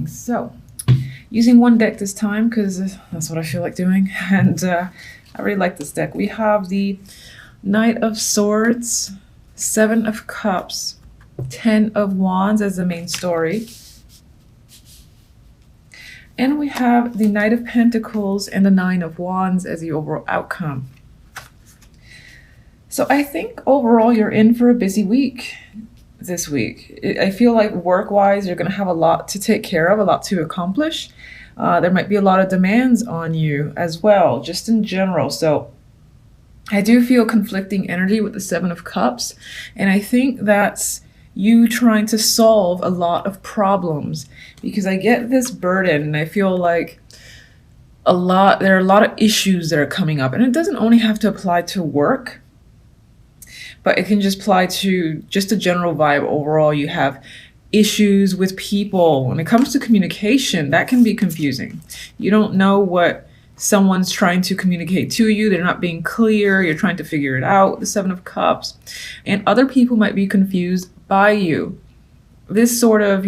readings. So, using one deck this time because that's what I feel like doing, and I really like this deck. We have the Knight of Swords, Seven of Cups, Ten of Wands as the main story. And we have the Knight of Pentacles and the Nine of Wands as the overall outcome. So I think overall you're in for a busy week this week. I feel like work-wise you're going to have a lot to take care of, a lot to accomplish. There might be a lot of demands on you as well, just in general. So I do feel conflicting energy with the Seven of Cups, and I think that's you trying to solve a lot of problems, because I get this burden and I feel like there are a lot of issues that are coming up, and it doesn't only have to apply to work, but it can just apply to just a general vibe. Overall, you have issues with people. When it comes to communication, that can be confusing. You don't know what someone's trying to communicate to you. They're not being clear. You're trying to figure it out with the Seven of Cups. And other people might be confused by you. This sort of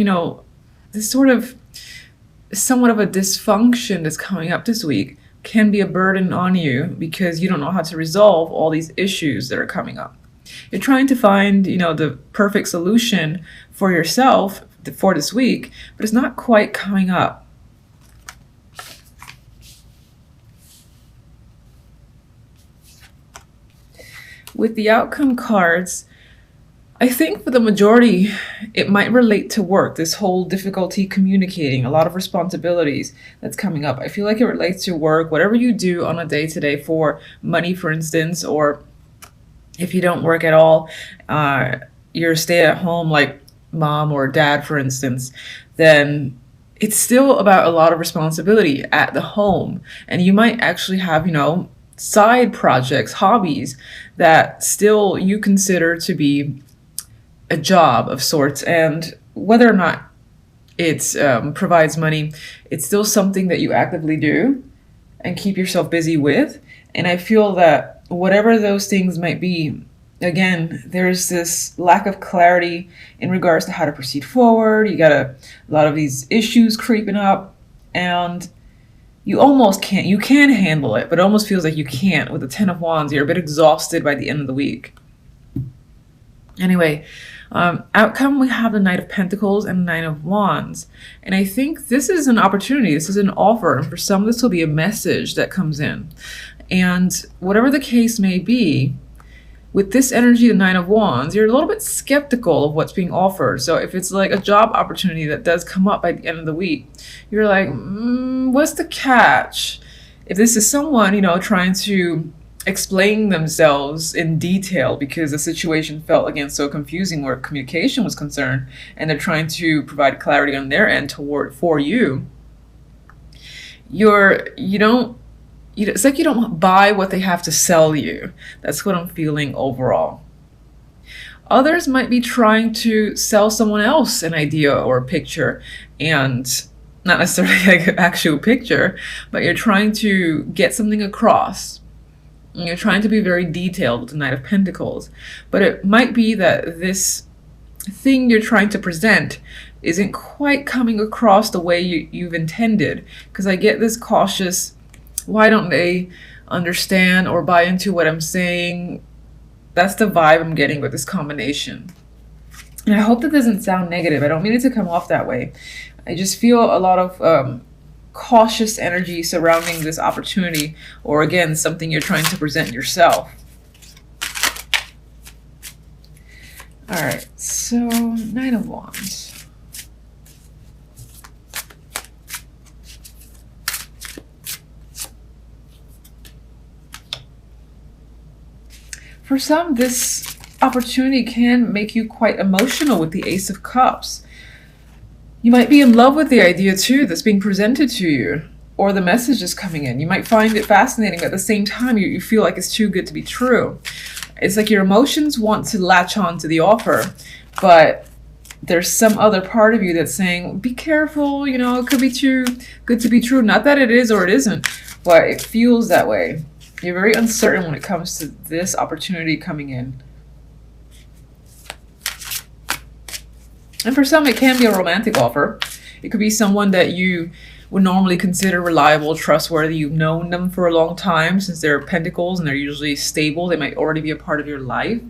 somewhat of a dysfunction that's coming up this week can be a burden on you because you don't know how to resolve all these issues that are coming up. You're trying to find, the perfect solution for yourself for this week, but it's not quite coming up. With the outcome cards, I think for the majority, it might relate to work, this whole difficulty communicating, a lot of responsibilities that's coming up. I feel like it relates to work, whatever you do on a day-to-day for money, for instance, or if you don't work at all, you're stay-at-home like mom or dad, for instance, then it's still about a lot of responsibility at the home. And you might actually have, side projects, hobbies that still you consider to be a job of sorts. And whether or not it provides money, it's still something that you actively do and keep yourself busy with. And I feel that whatever those things might be, again, there's this lack of clarity in regards to how to proceed forward. You got a lot of these issues creeping up, and you almost can't. You can handle it, but it almost feels like you can't. With the Ten of Wands, you're a bit exhausted by the end of the week. Anyway, outcome, we have the Knight of Pentacles and the Nine of Wands. And I think this is an opportunity. This is an offer. And for some, this will be a message that comes in. And whatever the case may be, with this energy, the Nine of Wands, you're a little bit skeptical of what's being offered. So if it's like a job opportunity that does come up by the end of the week, you're like, what's the catch? If this is someone, trying to explain themselves in detail because the situation felt, again, so confusing where communication was concerned, and they're trying to provide clarity on their end for you, it's like you don't buy what they have to sell you. That's what I'm feeling overall. Others might be trying to sell someone else an idea or a picture, and not necessarily like an actual picture, but you're trying to get something across. And you're trying to be very detailed with the Knight of Pentacles. But it might be that this thing you're trying to present isn't quite coming across the way you've intended. Because I get this cautious, why don't they understand or buy into what I'm saying? That's the vibe I'm getting with this combination. And I hope that doesn't sound negative. I don't mean it to come off that way. I just feel a lot of cautious energy surrounding this opportunity, or again, something you're trying to present yourself. All right, so Nine of Wands. For some, this opportunity can make you quite emotional with the Ace of Cups. You might be in love with the idea too that's being presented to you, or the message is coming in. You might find it fascinating, but at the same time, you feel like it's too good to be true. It's like your emotions want to latch on to the offer, but there's some other part of you that's saying, be careful, it could be too good to be true. Not that it is or it isn't, but it feels that way. You're very uncertain when it comes to this opportunity coming in. And for some, it can be a romantic offer. It could be someone that you would normally consider reliable, trustworthy. You've known them for a long time, since they're pentacles and they're usually stable. They might already be a part of your life.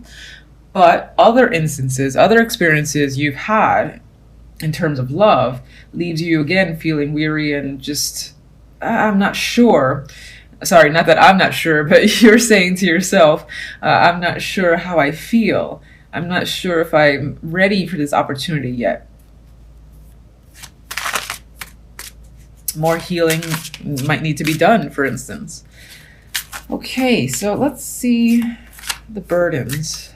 But other instances, other experiences you've had in terms of love leaves you again feeling weary and just, I'm not sure. Sorry, not that I'm not sure, but you're saying to yourself, I'm not sure how I feel. I'm not sure if I'm ready for this opportunity yet. More healing might need to be done, for instance. Okay, so let's see the burdens.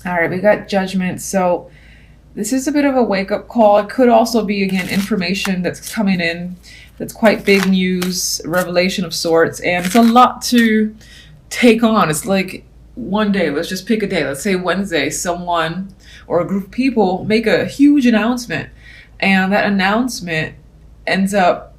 All right, we got Judgment. So this is a bit of a wake-up call. It could also be, again, information that's coming in that's quite big news, revelation of sorts, and it's a lot to take on. It's like one day, let's just pick a day, let's say Wednesday, someone or a group of people make a huge announcement, and that announcement ends up,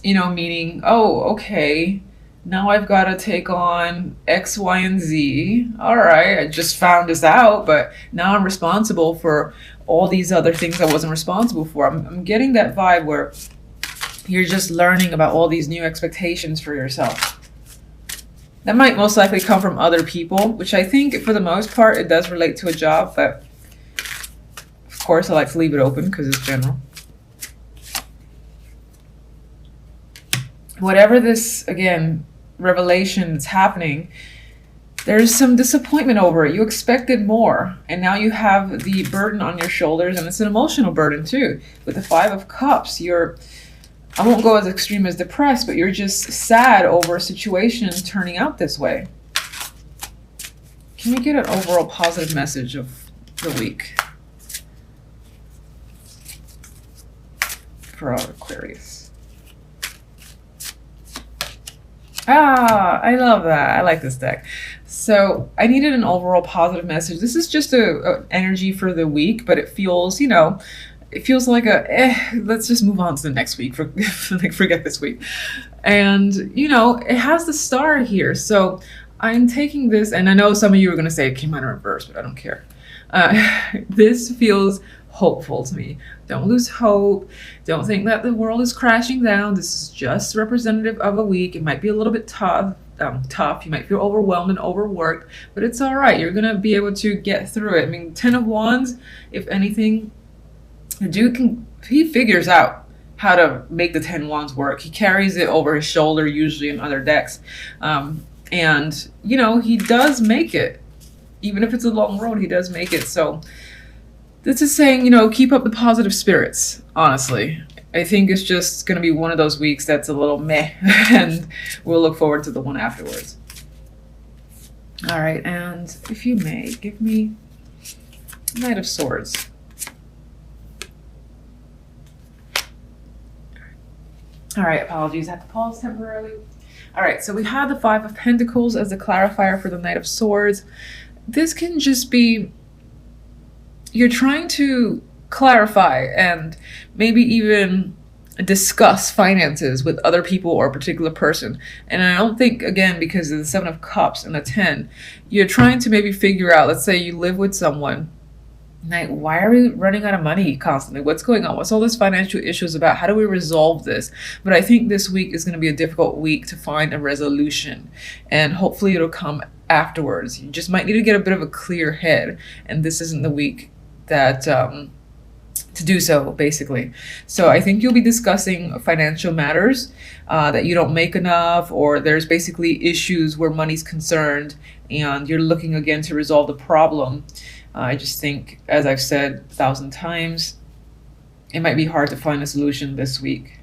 meaning, oh, okay, now I've got to take on X, Y, and Z. All right, I just found this out, but now I'm responsible for all these other things I wasn't responsible for. I'm getting that vibe where you're just learning about all these new expectations for yourself. That might most likely come from other people, which I think for the most part it does relate to a job, but of course I like to leave it open because it's general. Whatever this, again, revelation that's happening, there's some disappointment over it. You expected more, and now you have the burden on your shoulders, and it's an emotional burden too. With the Five of Cups, I won't go as extreme as depressed, but you're just sad over a situation turning out this way. Can we get an overall positive message of the week for our Aquarius? I love that. I like this deck. So I needed an overall positive message. This is just a energy for the week, but it feels, it feels like let's just move on to the next week. Forget this week. And, it has the star here. So I'm taking this, and I know some of you are going to say it came out in reverse, but I don't care. This feels hopeful to me. Don't lose hope. Don't think that the world is crashing down. This is just representative of a week. It might be a little bit tough. You might feel overwhelmed and overworked, but it's all right. You're going to be able to get through it. I mean, 10 of Wands, if anything, the dude he figures out how to make the 10 Wands work. He carries it over his shoulder, usually in other decks. And, he does make it. Even if it's a long road, he does make it. So this is saying, keep up the positive spirits, honestly. I think it's just going to be one of those weeks that's a little meh, and we'll look forward to the one afterwards. All right, and if you may, give me Knight of Swords. All right, apologies, I have to pause temporarily. All right, so we have the Five of Pentacles as the clarifier for the Knight of Swords. This can just be, you're trying to clarify and maybe even discuss finances with other people or a particular person. And I don't think, again, because of the Seven of Cups and the 10, you're trying to maybe figure out, let's say you live with someone. Like, why are we running out of money constantly? What's going on? What's all this financial issues about? How do we resolve this? But I think this week is going to be a difficult week to find a resolution. And hopefully it'll come afterwards. You just might need to get a bit of a clear head. And this isn't the week that to do so, basically. So I think you'll be discussing financial matters, that you don't make enough, or there's basically issues where money's concerned and you're looking again to resolve the problem. I just think, as I've said 1,000 times, it might be hard to find a solution this week.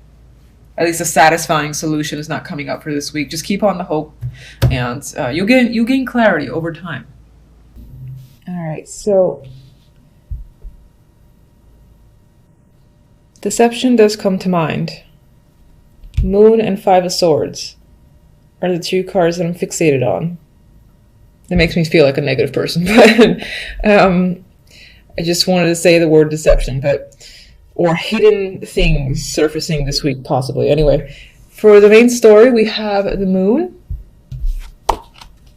At least a satisfying solution is not coming up for this week. Just keep on the hope, and you'll gain clarity over time. All right, so deception does come to mind. Moon and Five of Swords are the two cards that I'm fixated on. It makes me feel like a negative person, but I just wanted to say the word deception, or hidden things surfacing this week, possibly. Anyway, for the main story, we have the Moon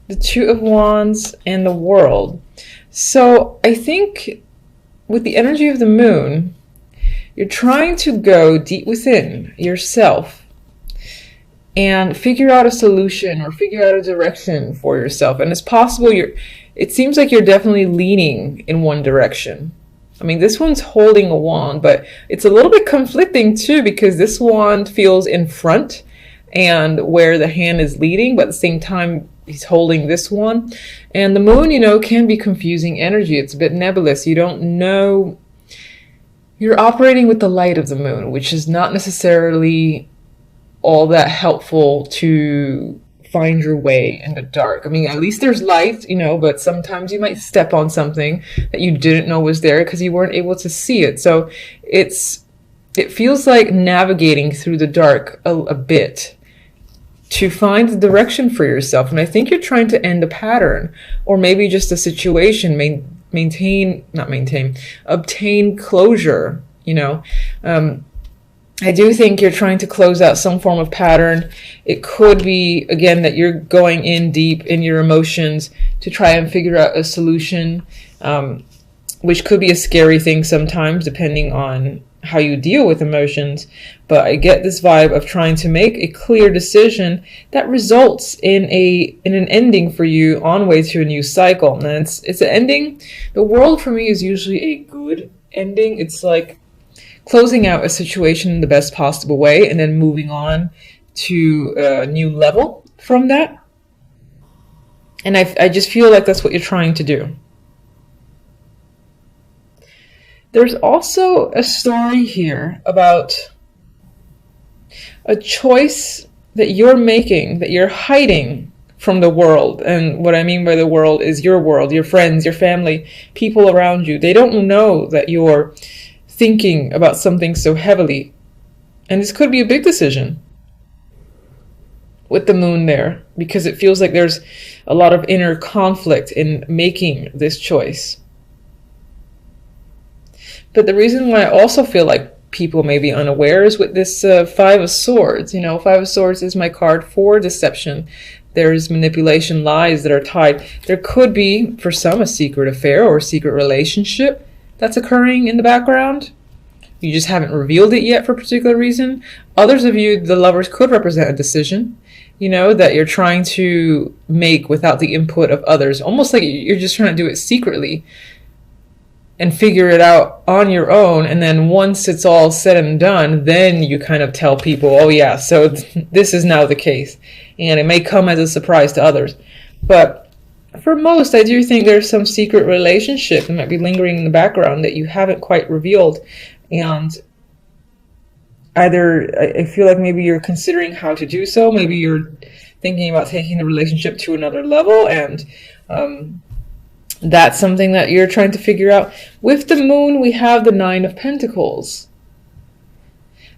The Two of Wands and the World. So I think with the energy of the moon, you're trying to go deep within yourself and figure out a solution or figure out a direction for yourself. And it's possible it seems like you're definitely leaning in one direction. I mean, this one's holding a wand, but it's a little bit conflicting too, because this wand feels in front and where the hand is leading, but at the same time, he's holding this one. And the moon, you know, can be confusing energy. It's a bit nebulous. You don't know. You're operating with the light of the moon, which is not necessarily all that helpful to find your way in the dark. I mean, at least there's light, you know, but sometimes you might step on something that you didn't know was there because you weren't able to see it. So it feels like navigating through the dark a bit to find the direction for yourself. And I think you're trying to end a pattern or maybe just a situation, obtain closure, you know. I do think you're trying to close out some form of pattern. It could be, again, that you're going in deep in your emotions to try and figure out a solution, which could be a scary thing sometimes, depending on how you deal with emotions. But I get this vibe of trying to make a clear decision that results in an ending for you on way to a new cycle. And it's an ending. The World for me is usually a good ending. It's like closing out a situation in the best possible way and then moving on to a new level from that. And I just feel like that's what you're trying to do. There's also a story here about a choice that you're making, that you're hiding from the world. And what I mean by the world is your world, your friends, your family, people around you. They don't know that you're thinking about something so heavily. And this could be a big decision with the moon there, because it feels like there's a lot of inner conflict in making this choice. But the reason why I also feel like people may be unawares with this Five of Swords, you know, Five of Swords is my card for deception. There's manipulation, lies that are tied. There could be, for some, a secret affair or a secret relationship that's occurring in the background. You just haven't revealed it yet for a particular reason. Others of you, the Lovers, could represent a decision, you know, that you're trying to make without the input of others. Almost like you're just trying to do it secretly and figure it out on your own. And then once it's all said and done, then you kind of tell people, oh yeah, so this is now the case. And it may come as a surprise to others. But for most, I do think there's some secret relationship that might be lingering in the background that you haven't quite revealed. And either I feel like maybe you're considering how to do so. Maybe you're thinking about taking the relationship to another level. And that's something that you're trying to figure out. With the moon, we have the Nine of Pentacles.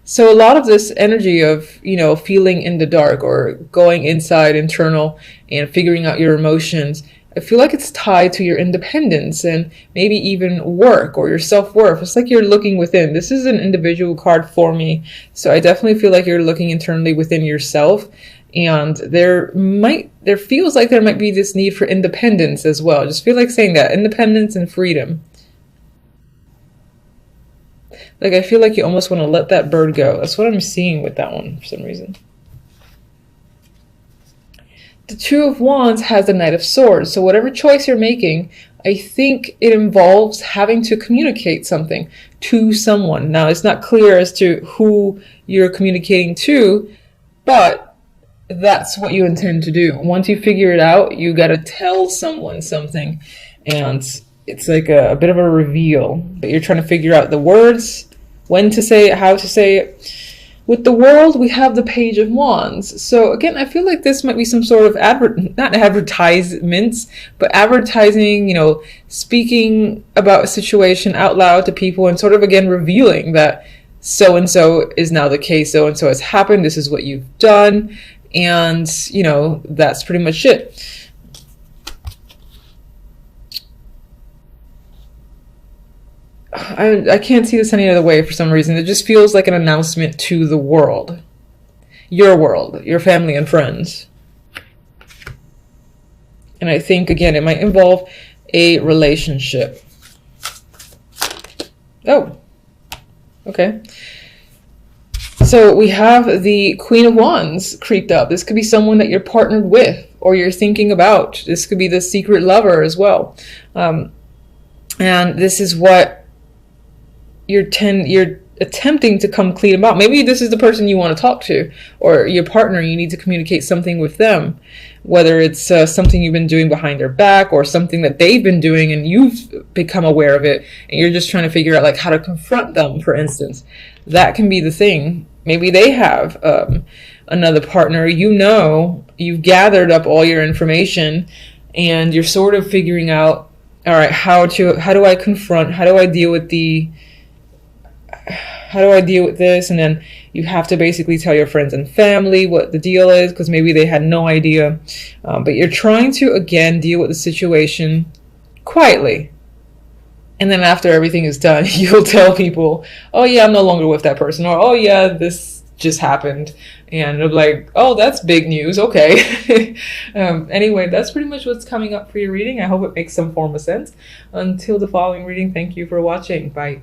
So a lot of this energy of, you know, feeling in the dark or going inside, internal, and figuring out your emotions, I feel like it's tied to your independence and maybe even work or your self-worth. It's like you're looking within. This is an individual card for me. So I definitely feel like you're looking internally within yourself. And there feels like there might be this need for independence as well. I just feel like saying that, independence and freedom. Like, I feel like you almost want to let that bird go. That's what I'm seeing with that one for some reason. The Two of Wands has the Knight of Swords. So whatever choice you're making, I think it involves having to communicate something to someone. Now, it's not clear as to who you're communicating to, but that's what you intend to do. Once you figure it out, you got to tell someone something. And it's like a bit of a reveal, but you're trying to figure out the words, when to say it, how to say it. With the World, we have the Page of Wands. So again, I feel like this might be some sort of not advertisements, but advertising, you know, speaking about a situation out loud to people and sort of, again, revealing that so-and-so is now the case, so-and-so has happened, this is what you've done, and, you know, that's pretty much it. I can't see this any other way for some reason. It just feels like an announcement to the world, your family and friends. And I think, again, it might involve a relationship. Oh, okay. So we have the Queen of Wands creeped up. This could be someone that you're partnered with or you're thinking about. This could be the secret lover as well. And this is what you're attempting to come clean about. Maybe this is the person you want to talk to, or your partner. You need to communicate something with them, whether it's something you've been doing behind their back or something that they've been doing and you've become aware of it, and you're just trying to figure out like how to confront them, for instance. That can be the thing. Maybe they have another partner. You've gathered up all your information and you're sort of figuring out, all right, how do I confront, how do I deal with this? And then you have to basically tell your friends and family what the deal is, because maybe they had no idea. But you're trying to, again, deal with the situation quietly. And then after everything is done, you'll tell people, oh yeah, I'm no longer with that person. Or, oh yeah, this just happened. And they'll be like, oh, that's big news. Okay. Anyway, that's pretty much what's coming up for your reading. I hope it makes some form of sense. Until the following reading, thank you for watching. Bye.